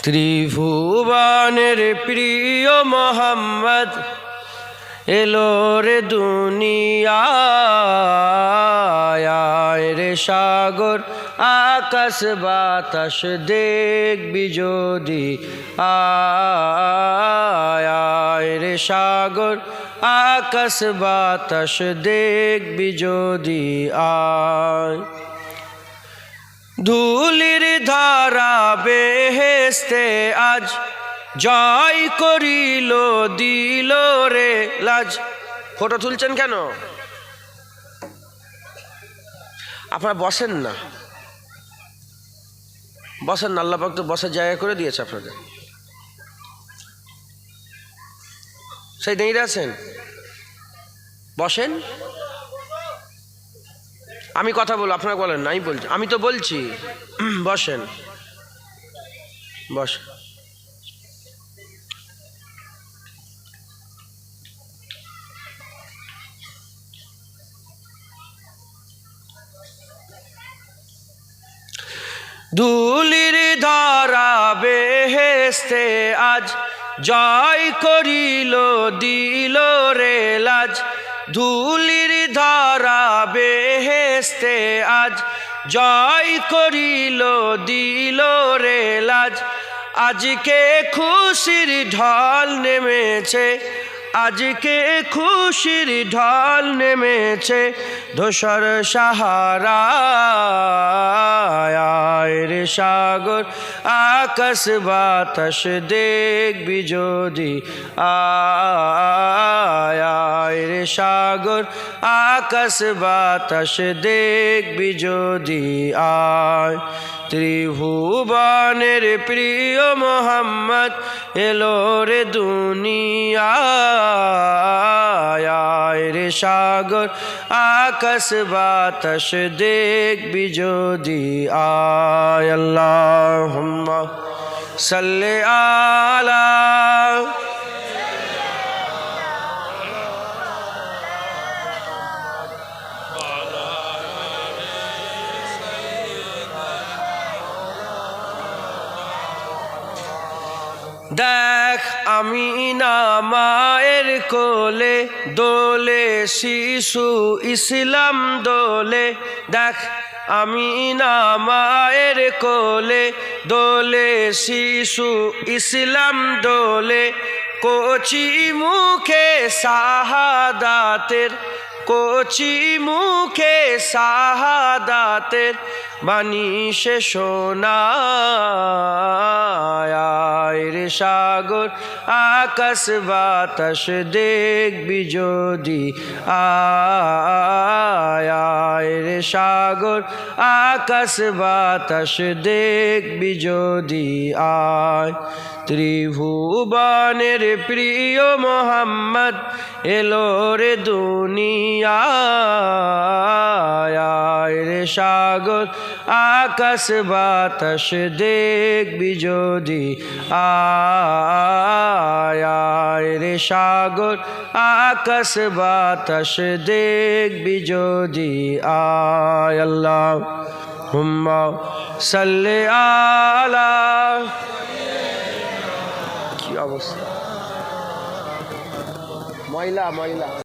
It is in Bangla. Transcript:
ত্রিভুবনের প্রিয় মোহাম্মদ এলো রে দুনিয়ায় রে সাগর আকাশ বাতাস দেখবি যদি আয় রে সাগর আকাশ বাতাস দেখবি যদি আয় ধুলির ধারা বেহেশতে আজ জয় করিল দিল রে লাজ। ফটো তুলছেন কেন? আপনারা বসেন না, বসেন না, আল্লাহ পাক তো বসার জায়গা করে দিয়েছে আপনাদের। সেই নেই আছেন, বসেন। আমি কথা বলবো, আপনারা বলেন না, আমি বলছি, আমি তো বলছি বসেন বসেন। ধুলির ধারা বেহেশতে আজ জয় করিল দিল রে লাজ। ধুলির ধারা বেহেশতে আজ জয় করিল দিল রে লাজ। আজকে খুশির ঢল নেমেছে, আজকে খুশির ঢল নেমেছে ধূসর সাহারায় রে সাগর আকাশ বাতাস দেখবি যদি আয় রে সাগর আকাশ বাতাস দেখবি যদি আয়। ত্রিভুবনের প্রিয় মোহাম্মদ এলো রে দুনিয়ায় রে সাগর আকাশ বাতাস দেখবি যদি আয়। আল্লাহুম্মা সাল্লি আলা দেখ আমিনা মায়ের কোলে দোলে শিশু ইসলাম দোলে। দেখ আমিনা মায়ের কোলে দোলে শিশু ইসলাম দোলে। কচি মুখে শাহাদাতের, কচি মুখে শাহাদাতের বাণী সে শোনায় রে সাগর আকাশ বাতাস দেখবি যদি আয় রে সাগর আকাশ বাতাস দেখবি যদি আয়। ত্রিভুবনের প্রিয় মোহাম্মদ এলো রে দুনিয়ায় রে সাগর আকাশ বাতাস দেখবি যদি আয় রে সাগর আকাশ বাতাস দেখবি যদি আয়। আল্লাহুম্মা সাল্লি আলা। কি অবস্থা, ময়লা ময়লা।